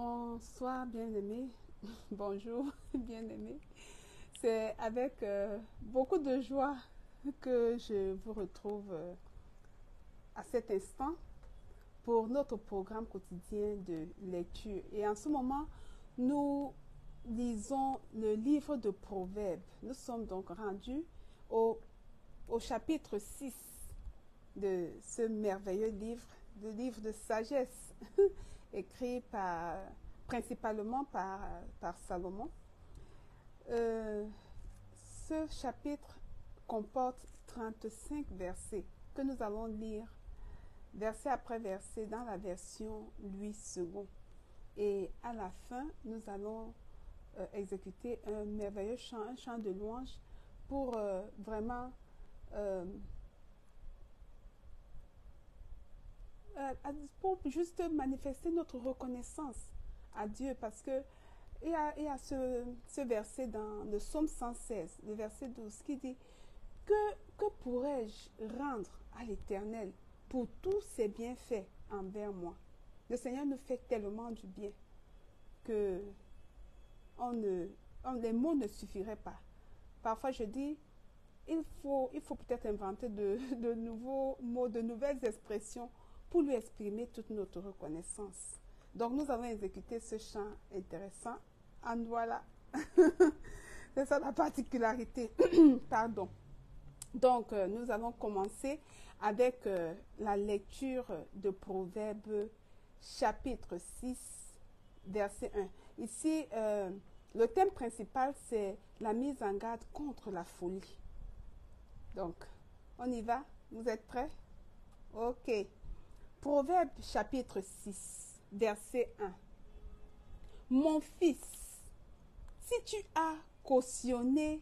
Bonsoir bien-aimés, bonjour bien-aimés. C'est avec beaucoup de joie que je vous retrouve à cet instant pour notre programme quotidien de lecture. Et en ce moment, nous lisons le livre de Proverbes. Nous sommes donc rendus au chapitre 6 de ce merveilleux livre, le livre de sagesse, écrit principalement par Salomon. Ce chapitre comporte 35 versets que nous allons lire verset après verset dans la version Louis II. Et à la fin, nous allons exécuter un merveilleux chant, un chant de louange pour vraiment pour juste manifester notre reconnaissance à Dieu, parce que il y a ce verset dans le psaume 116, le verset 12, qui dit que pourrais-je rendre à l'Éternel pour tous ses bienfaits envers moi? Le Seigneur nous fait tellement du bien que les mots ne suffiraient pas. Parfois je dis, il faut peut-être inventer de nouveaux mots, de nouvelles expressions pour lui exprimer toute notre reconnaissance. Donc nous allons exécuter ce chant intéressant. En voilà. C'est ça la particularité. Pardon. Donc nous allons commencer avec la lecture de Proverbes chapitre 6, verset 1. Ici, le thème principal, c'est la mise en garde contre la folie. Donc, on y va? Vous êtes prêts? Ok. Proverbe chapitre 6, verset 1. Mon fils, si tu as cautionné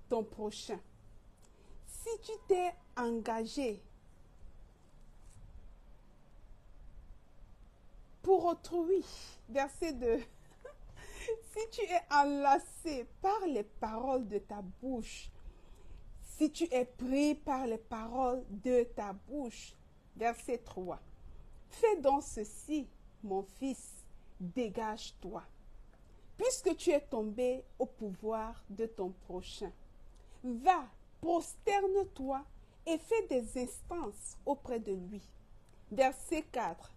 ton prochain, si tu t'es engagé pour autrui, verset 2, si tu es enlacé par les paroles de ta bouche, si tu es pris par les paroles de ta bouche, verset 3, fais donc ceci, mon fils, dégage-toi, puisque tu es tombé au pouvoir de ton prochain. Va, prosterne-toi et fais des instances auprès de lui. Verset 4.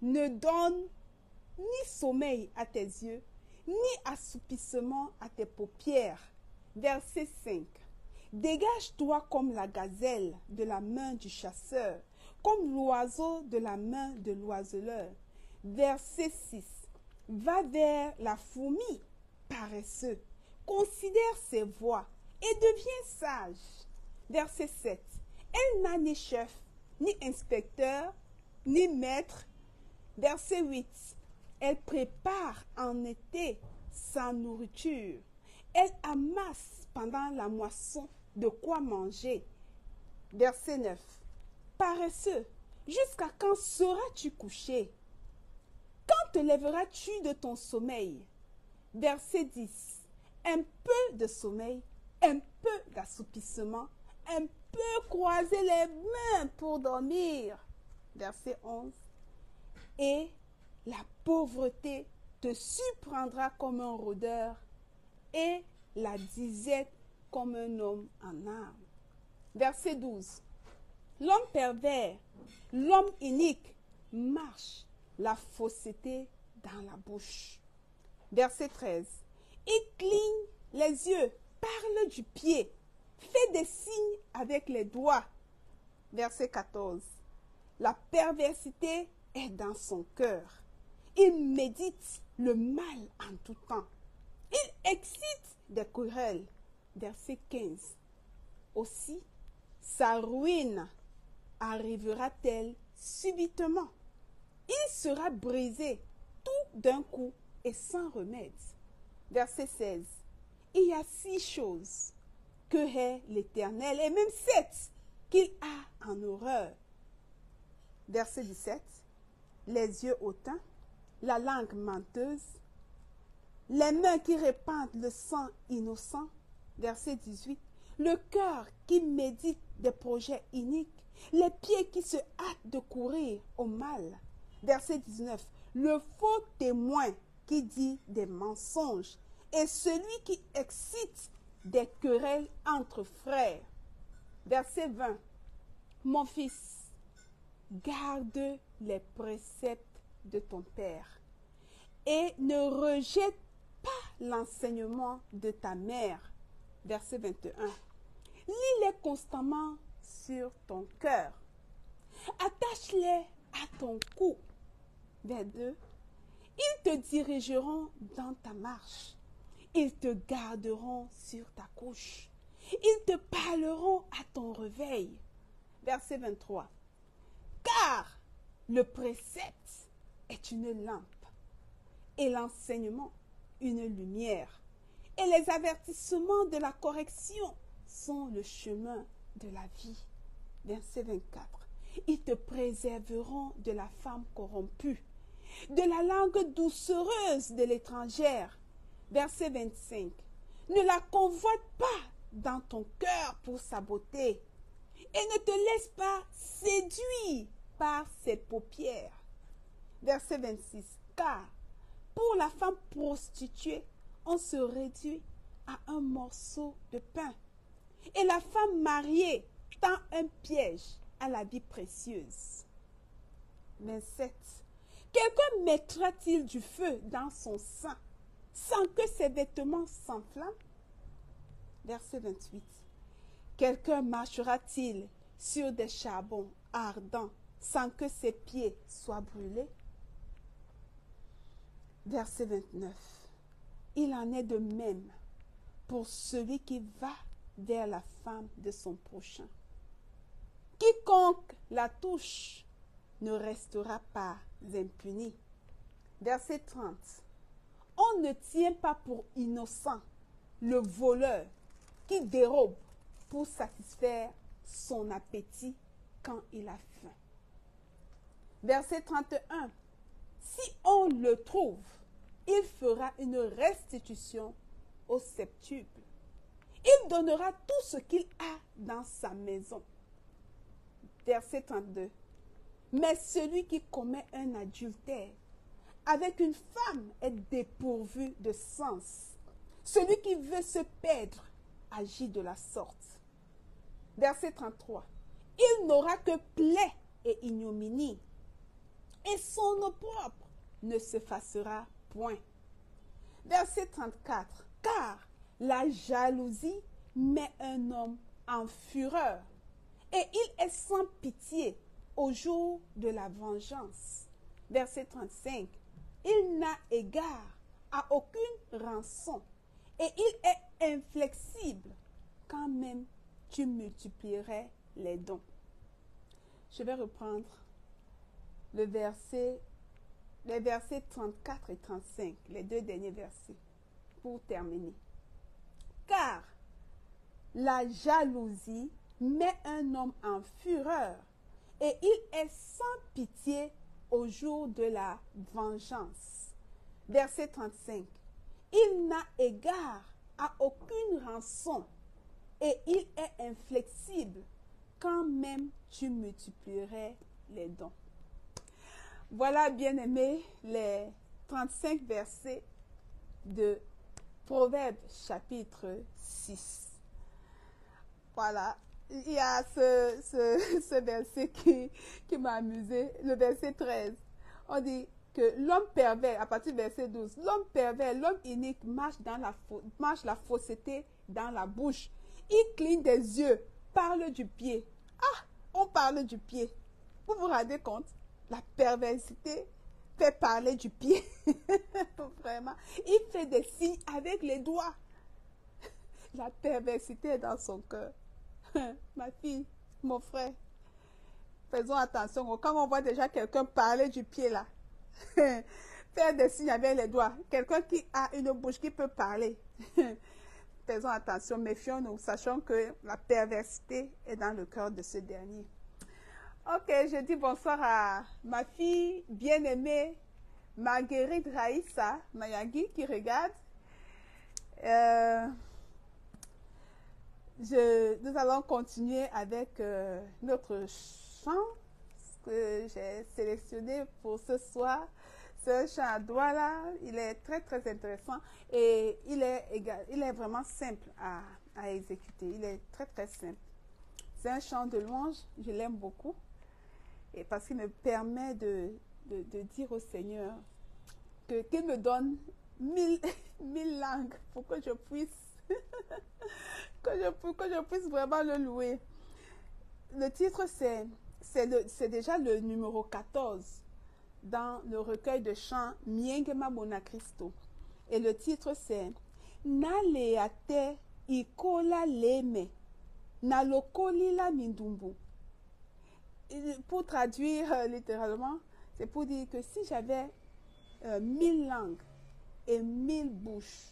Ne donne ni sommeil à tes yeux, ni assoupissement à tes paupières. Verset 5. Dégage-toi comme la gazelle de la main du chasseur, comme l'oiseau de la main de l'oiseleur. Verset 6. Va vers la fourmi, paresseux. Considère ses voies et deviens sage. Verset 7. Elle n'a ni chef, ni inspecteur, ni maître. Verset 8. Elle prépare en été sa nourriture. Elle amasse pendant la moisson de quoi manger. Verset 9. Paresseux, jusqu'à quand seras-tu couché? Quand te lèveras-tu de ton sommeil? Verset 10. Un peu de sommeil, un peu d'assoupissement, un peu croiser les mains pour dormir. Verset 11. Et la pauvreté te surprendra comme un rôdeur et la disette comme un homme en armes. Verset 12. L'homme pervers, l'homme inique, marche la fausseté dans la bouche. Verset 13. Il cligne les yeux, parle du pied, fait des signes avec les doigts. Verset 14. La perversité est dans son cœur. Il médite le mal en tout temps. Il excite des querelles. Verset 15. Aussi, sa ruine arrivera-t-elle subitement. Il sera brisé tout d'un coup et sans remède. Verset 16. Il y a 6 choses que hait l'Éternel, et même 7 qu'il a en horreur. Verset 17. Les yeux hautains, la langue menteuse, les mains qui répandent le sang innocent. Verset 18. Le cœur qui médite des projets iniques, les pieds qui se hâtent de courir au mal. Verset 19. Le faux témoin qui dit des mensonges et celui qui excite des querelles entre frères. Verset 20. Mon fils, garde les préceptes de ton père et ne rejette pas l'enseignement de ta mère. Verset 21. Lis-les constamment sur ton cœur. Attache-les à ton cou. Vers 2. Ils te dirigeront dans ta marche. Ils te garderont sur ta couche. Ils te parleront à ton réveil. Verset 23. Car le précepte est une lampe et l'enseignement une lumière. Et les avertissements de la correction sont le chemin de la vie. Verset 24. Ils te préserveront de la femme corrompue, de la langue doucereuse de l'étrangère. Verset 25. Ne la convoite pas dans ton cœur pour sa beauté et ne te laisse pas séduire par ses paupières. Verset 26. Car pour la femme prostituée, on se réduit à un morceau de pain. Et la femme mariée tend un piège à la vie précieuse. 27. Quelqu'un mettra-t-il du feu dans son sein sans que ses vêtements s'enflamment? Verset 28. Quelqu'un marchera-t-il sur des charbons ardents sans que ses pieds soient brûlés? Verset 29. Il en est de même pour celui qui va vers la femme de son prochain. Quiconque la touche ne restera pas impuni. Verset 30. On ne tient pas pour innocent le voleur qui dérobe pour satisfaire son appétit quand il a faim. Verset 31. Si on le trouve, il fera une restitution au septuple. Il donnera tout ce qu'il a dans sa maison. Verset 32. Mais celui qui commet un adultère avec une femme est dépourvu de sens. Celui qui veut se perdre agit de la sorte. Verset 33. Il n'aura que plaie et ignominie, et son opprobre ne s'effacera point. Verset 34. Car la jalousie met un homme en fureur, et il est sans pitié au jour de la vengeance. Verset 35. Il n'a égard à aucune rançon, et il est inflexible quand même tu multiplierais les dons. Je vais reprendre les versets 34 et 35, les deux derniers versets, pour terminer. Car la jalousie met un homme en fureur, et il est sans pitié au jour de la vengeance. Verset 35. Il n'a égard à aucune rançon, et il est inflexible quand même tu multiplierais les dons. Voilà, bien-aimés, les 35 versets de Proverbes chapitre 6. Voilà, il y a ce verset qui m'a amusé, le verset 13. On dit que l'homme pervers, à partir du verset 12, l'homme pervers, l'homme inique marche la fausseté dans la bouche. Il cligne des yeux, parle du pied. Ah, on parle du pied. Vous vous rendez compte? La perversité fait parler du pied. Vraiment. Il fait des signes avec les doigts. La perversité est dans son cœur. Ma fille, mon frère, faisons attention. Quand on voit déjà quelqu'un parler du pied là, faire des signes avec les doigts, quelqu'un qui a une bouche qui peut parler, faisons attention, méfions-nous, sachant que la perversité est dans le cœur de ce dernier. Ok, je dis bonsoir à ma fille bien-aimée, Marguerite Raïssa Mayagi, qui regarde. Nous allons continuer avec notre chant que j'ai sélectionné pour ce soir. C'est un chant à doigts là, il est très très intéressant et il est vraiment simple à exécuter. Il est très très simple. C'est un chant de louange, je l'aime beaucoup et parce qu'il me permet de dire au Seigneur qu'il me donne 1000 langues pour que je puisse que je puisse vraiment le louer. Le titre c'est déjà le numéro 14 dans le recueil de chants Miengema Bona Christo. Et le titre c'est Naleate ikola leme nalokolila mindumbu. Pour traduire littéralement, c'est pour dire que si j'avais 1000 langues et 1000 bouches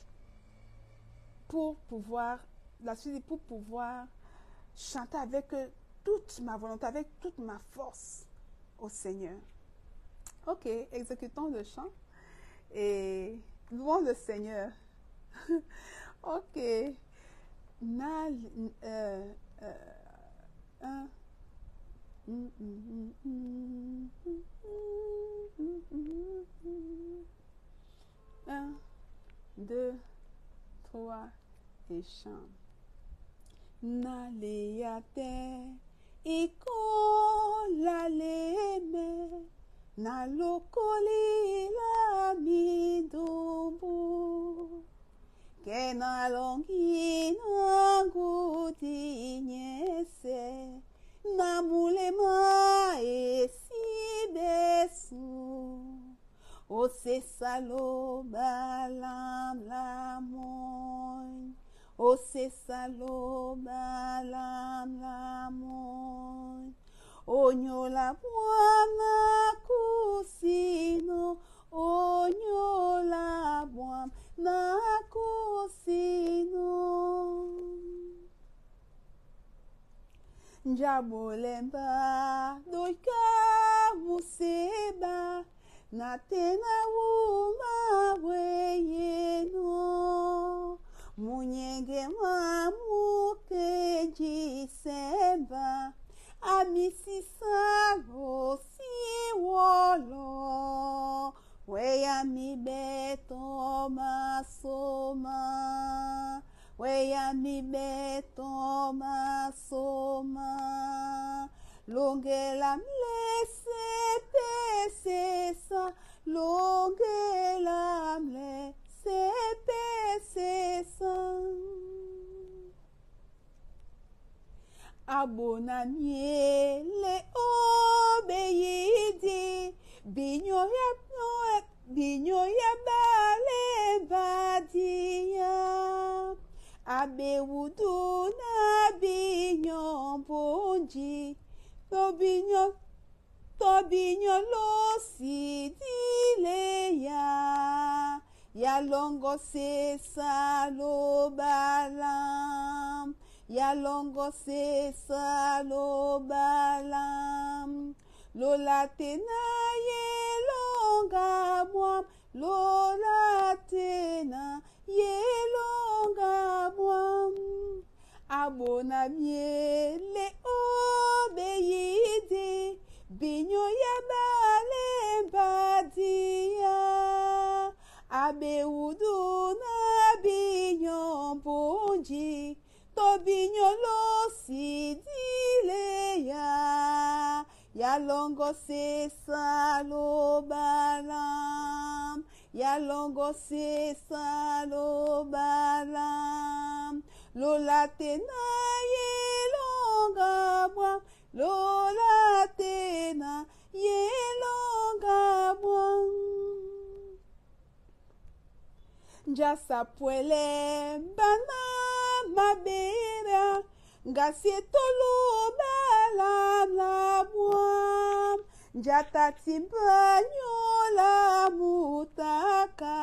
pour pouvoir chanter avec toute ma volonté, avec toute ma force au Seigneur. Ok, exécutons le chant et louons le Seigneur. Ok. Un, deux, trois et chante. Naleate ikola leme nalokoli la midumbu kena longi nangudinyese namulema esibesu ose salo balam lamoy ose salo balam lamoy onyola bwana kusino onyola bwana kusino njabolemba doika museba natena uma weyeno munyenge mamukeji semba amisisalo siwolo weya mibeto masoma weya mibeto masoma longela mlese pesesa longela mlese pesesa abonamiele obeyidi binyo ya bale badia abewudu na binyo bonji tobinyo lo si dile ya longo se salo balam ya longo se salo balam lola tena ye longa mwam lola tena ye longa mwam abona miele obeyidi binyo ya bale badia abeudu na binyo bonji to binyo lo si dile ya longo se salo balam ya longo se salo balam lola tena ye longa bwa lola tena ye longa bwa njasa puele bana mabera ngasietolo balam la bwa njata timbanyola mutaka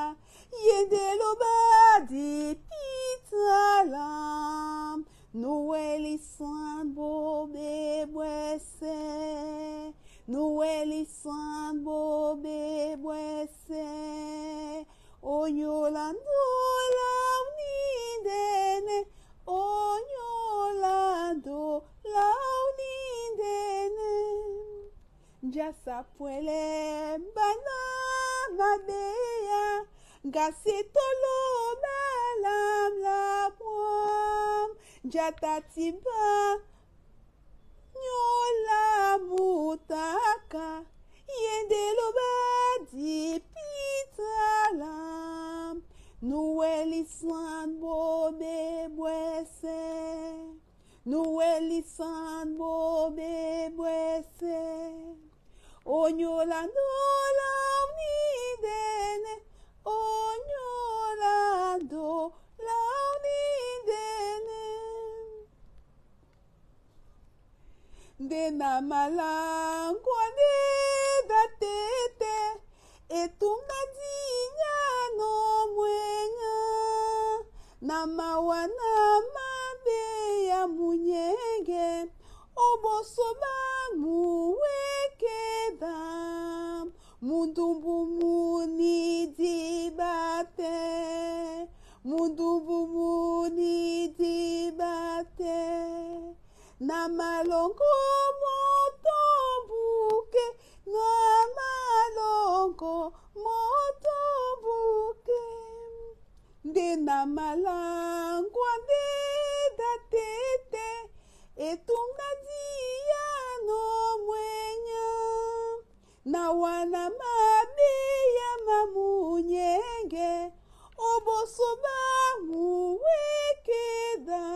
yendelo badi pitalam Noeli sambo bebwese Noeli sambo bebwese Onyolando launindene Onyolando launindene Jasa puele bana mabeya gasetolo balam la pom jatatiba nyola mutaka yendelo badi pitalam Noeli san bobe bwese Noeli san bobe bwese Onyola nola unidene Onyola do la unidene De namalangwa de da tete Etumadinya no mwenga Namawana mabe ya munyege Obosoba muwekeda Mundumbu muni dibate Mundumbu muni dibate Namalongo motombuke Namalongo motombuke De namalangwa de da tete Etungadia no mwenya Nawana mabeya mamunyenge Obosoba muwekeda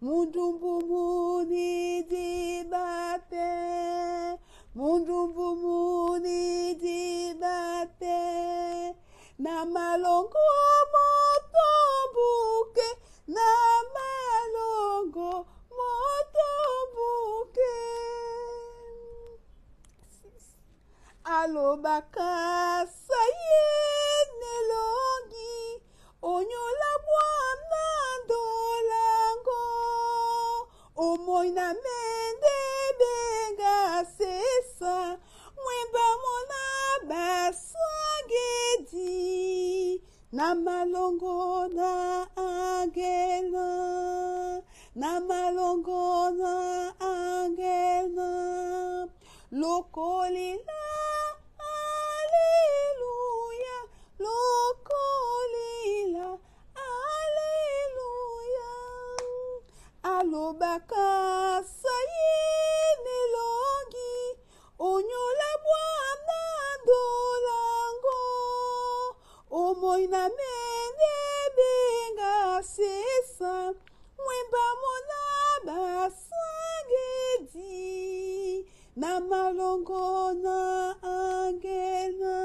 Mundumbu muni dibate Mundumbu muni dibate Namalongo motombuke Namalongo motombuke Alobaka saye nelongi Onyola bwana dolango Omoina mende benga sesa Mwemba mona basagedi Namalongo na angela Namalongo na angela Lokolila Alleluia Lokolila Alleluia Alobaka saye nelongi Onyola bwana dolango Omoina mende benga sesa Mwemba mona basagedi Namalongo na angena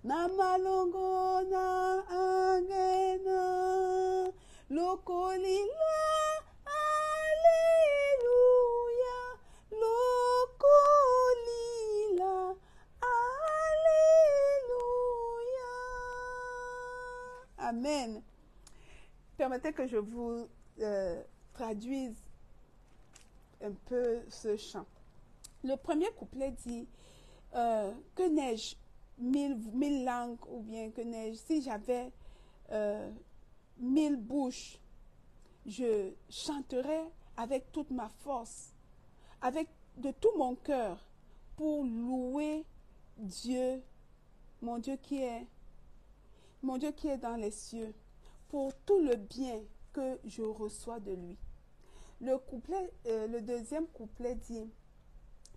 Namalongo na angena Lokolila Alleluia Lokolila Alléluia. Amen. Permettez que je vous traduise un peu ce chant. Le premier couplet dit que n'ai-je 1000 langues ou bien que n'ai-je, si j'avais 1000 bouches, je chanterais avec toute ma force, avec de tout mon cœur pour louer Dieu, mon Dieu qui est dans les cieux, pour tout le bien que je reçois de lui. Le deuxième couplet dit,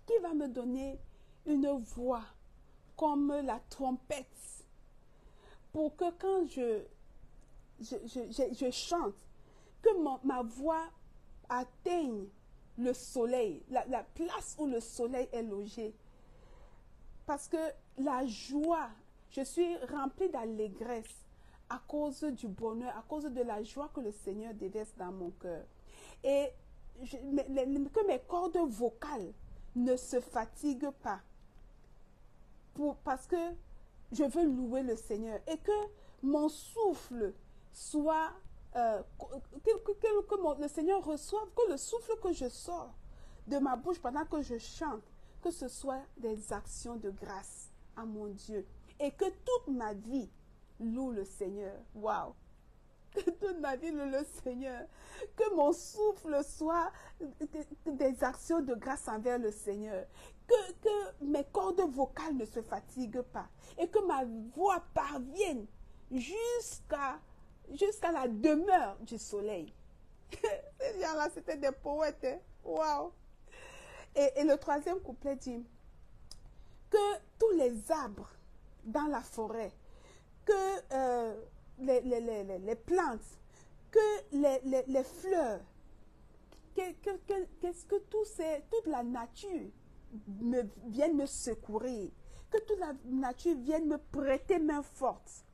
qui va me donner une voix comme la trompette pour que quand je chante, que ma voix atteigne le soleil, la place où le soleil est logé. Parce que la joie, je suis remplie d'allégresse à cause du bonheur, à cause de la joie que le Seigneur déverse dans mon cœur. Et que mes cordes vocales ne se fatiguent pas. Parce que je veux louer le Seigneur. Et que mon souffle soit... que le Seigneur reçoive, que le souffle que je sors de ma bouche pendant que je chante, que ce soit des actions de grâce à mon Dieu. Et que toute ma vie loue le Seigneur. Waouh! Que toute ma vie loue le Seigneur. Que mon souffle soit des actions de grâce envers le Seigneur. Que mes cordes vocales ne se fatiguent pas. Et que ma voix parvienne jusqu'à la demeure du soleil. Ces gens-là, c'était des poètes. Hein? Waouh! Et le troisième couplet dit que tous les arbres dans la forêt, que les plantes, que les fleurs, que toute la nature vienne me secourir, que toute la nature vienne me prêter main forte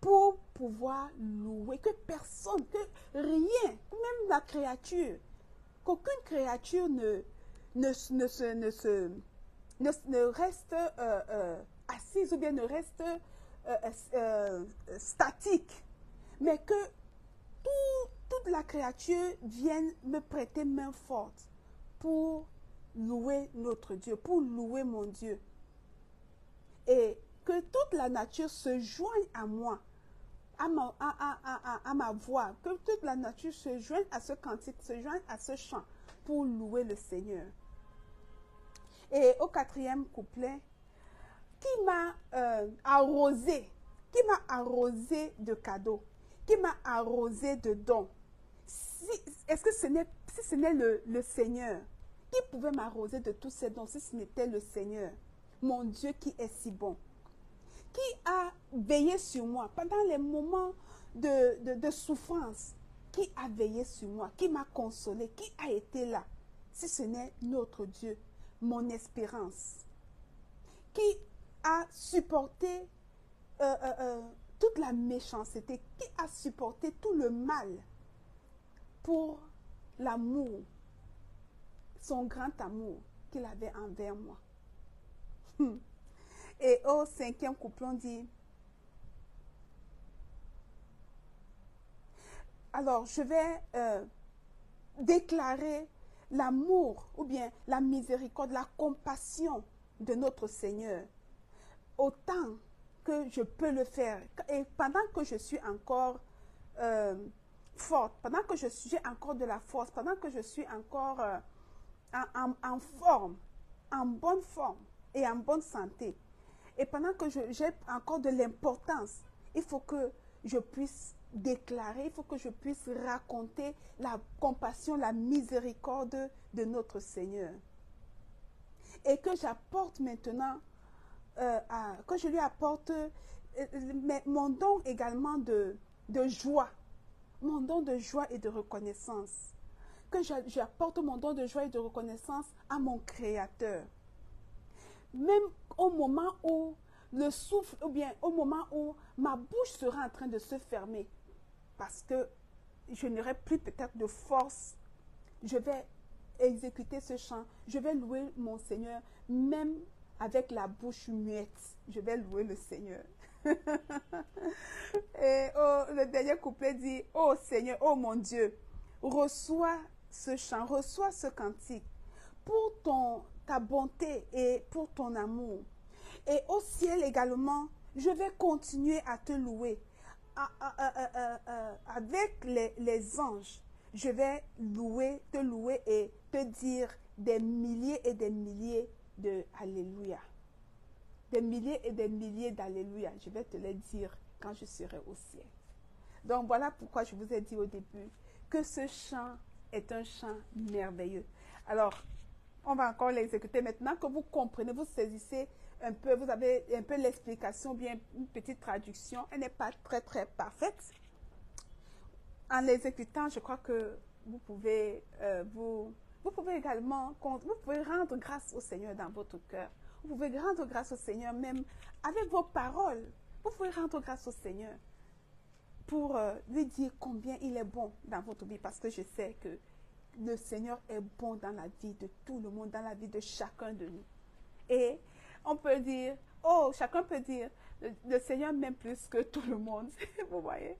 pour pouvoir louer, que personne, que rien, même la créature, qu'aucune créature ne reste assise ou bien ne reste statique, mais que toute la créature vienne me prêter main forte pour louer notre Dieu, pour louer mon Dieu. Et que toute la nature se joigne à moi, à ma voix, que toute la nature se joigne à ce cantique, se joigne à ce chant pour louer le Seigneur. Et au quatrième couplet, qui m'a arrosé de cadeaux, qui m'a arrosé de dons. Si ce n'est le Seigneur, qui pouvait m'arroser de tous ces dons si ce n'était le Seigneur, mon Dieu qui est si bon, qui a veillé sur moi pendant les moments de souffrance, qui a veillé sur moi, qui m'a consolé, qui a été là, si ce n'est notre Dieu, mon espérance, qui a supporté toute la méchanceté, qui a supporté tout le mal pour l'amour, son grand amour qu'il avait envers moi. Et au cinquième couplet, on dit, alors je vais déclarer l'amour ou bien la miséricorde, la compassion de notre Seigneur, autant que je peux le faire. Et pendant que je suis encore forte, pendant que j'ai encore de la force, pendant que je suis encore en forme, en bonne forme et en bonne santé, et pendant que j'ai encore de l'importance, il faut que je puisse déclarer, il faut que je puisse raconter la compassion, la miséricorde de notre Seigneur. Et que j'apporte maintenant, que je lui apporte mon don également de joie, mon don de joie et de reconnaissance. Que j'apporte mon don de joie et de reconnaissance à mon Créateur. Même au moment où le souffle, ou bien au moment où ma bouche sera en train de se fermer, parce que je n'aurai plus peut-être de force, je vais exécuter ce chant, je vais louer mon Seigneur, même avec la bouche muette, je vais louer le Seigneur. Et le dernier couplet dit, oh Seigneur, oh mon Dieu, reçois ce chant, reçois ce cantique pour ta bonté et pour ton amour. Et au ciel également, je vais continuer à te louer. Avec les anges, je vais te louer et te dire des milliers et des milliers de Alléluia. Des milliers et des milliers d'Alléluia. Je vais te les dire quand je serai au ciel. Donc voilà pourquoi je vous ai dit au début que ce chant est un chant merveilleux. Alors, on va encore l'exécuter maintenant que vous comprenez, vous saisissez un peu, vous avez un peu l'explication, bien une petite traduction. Elle n'est pas très très parfaite. En l'exécutant, je crois que vous pouvez également, vous pouvez rendre grâce au Seigneur dans votre cœur. Vous pouvez rendre grâce au Seigneur même avec vos paroles. Vous pouvez rendre grâce au Seigneur pour lui dire combien il est bon dans votre vie, parce que je sais que le Seigneur est bon dans la vie de tout le monde, dans la vie de chacun de nous. Et on peut dire, chacun peut dire, le Seigneur m'aime plus que tout le monde, vous voyez.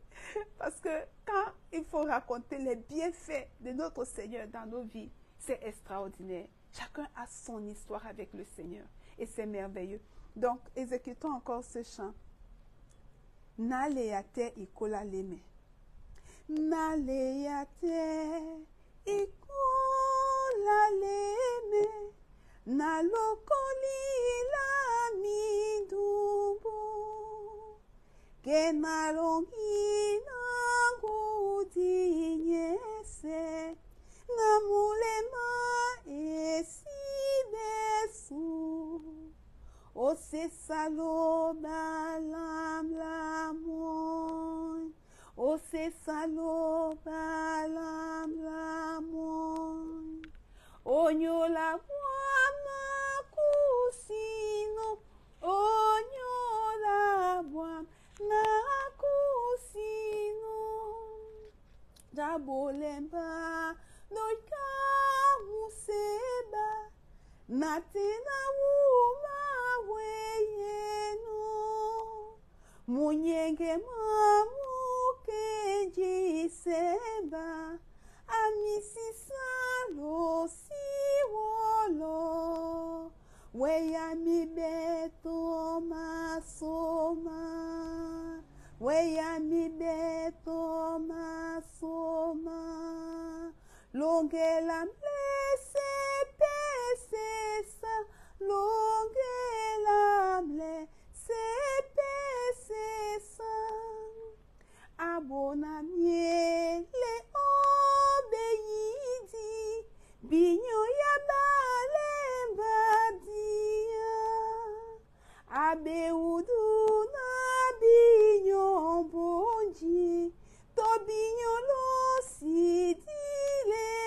Parce que quand il faut raconter les bienfaits de notre Seigneur dans nos vies, c'est extraordinaire. Chacun a son histoire avec le Seigneur et c'est merveilleux. Donc, exécutons encore ce chant. Naleate ikola leme. naleyate ikola leme nalokolila midumbu kenalongina ngudinyese namulema esibesu osesaloba lamlamon osesaloba lamlamon onyola mwana kusino onyola mwana kusino jabolemba noika museba natena wuma weyeno munyenge mamukenjiseba amisisalo siwolo weyami beto masoma weyami beto masoma longela mlese pesesa longela mlese pesesa abona miele obeyidi binyo ya balemba dia abeudu na binyo bonji to binyo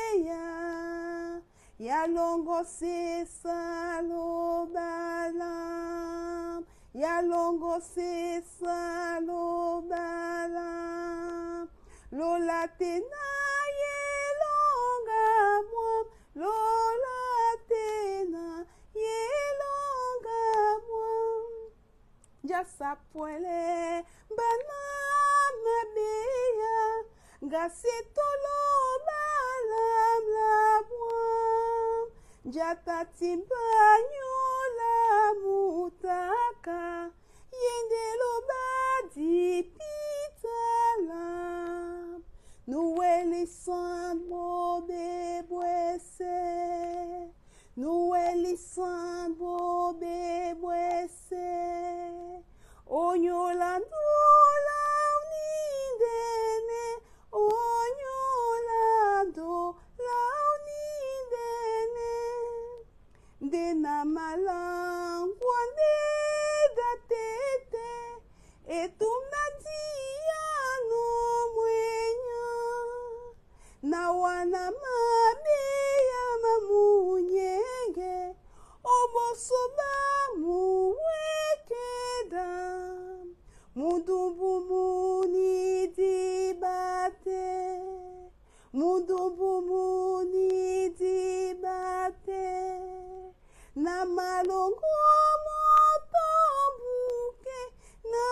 losidileya ya longo sesa lo balam ya longo sesa lo balam lola tena ye longa mwam lola tena ye longa mwam jasa puele banama beya gasetolo balam la mwam jata timbanyola mutaka yendelo badi pitala nueli sambo bebwese nueli sambo bebwese onyola ndola unindene onyola ndola unindene dena malangwa ndeda tete etunadia no mwenya na wana mabeya mamunyenge obosoba muwekeda mudumbu munidibate mudumbu munidibate na malongo motombuke na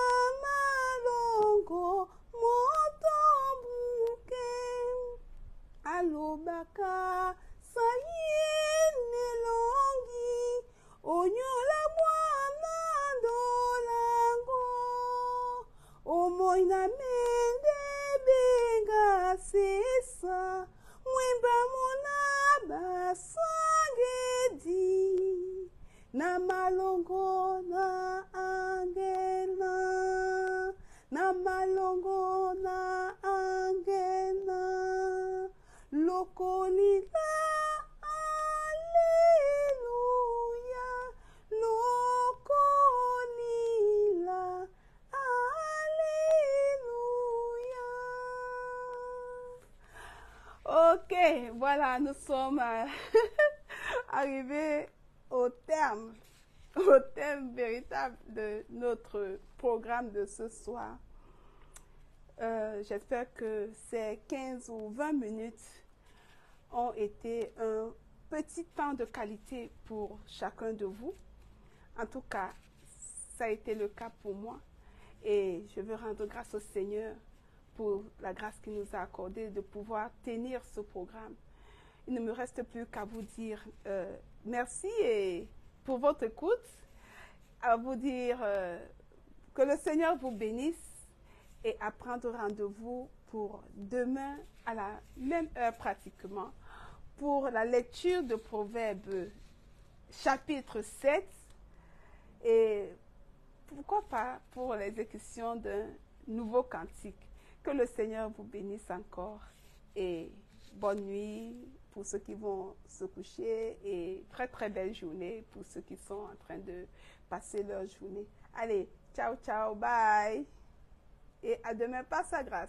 malongo motombuke alobaka sayene longi onyola mwana ndolango omoina mende benga sesa mwemba mona basangedi na malongo na angena na malongo na angena lokolila alleluya lokolila alleluya. Ok, voilà, nous sommes arrivés au terme véritable de notre programme de ce soir. J'espère que ces 15 ou 20 minutes ont été un petit temps de qualité pour chacun de vous. En tout cas, ça a été le cas pour moi. Et je veux rendre grâce au Seigneur pour la grâce qu'il nous a accordée de pouvoir tenir ce programme. Il ne me reste plus qu'à vous dire merci et pour votre écoute, à vous dire que le Seigneur vous bénisse et à prendre rendez-vous pour demain à la même heure pratiquement pour la lecture de Proverbes chapitre 7 et pourquoi pas pour l'exécution d'un nouveau cantique. Que le Seigneur vous bénisse encore et bonne nuit pour ceux qui vont se coucher et très très belle journée pour ceux qui sont en train de passer leur journée. Allez, ciao ciao, bye et à demain par sa grâce.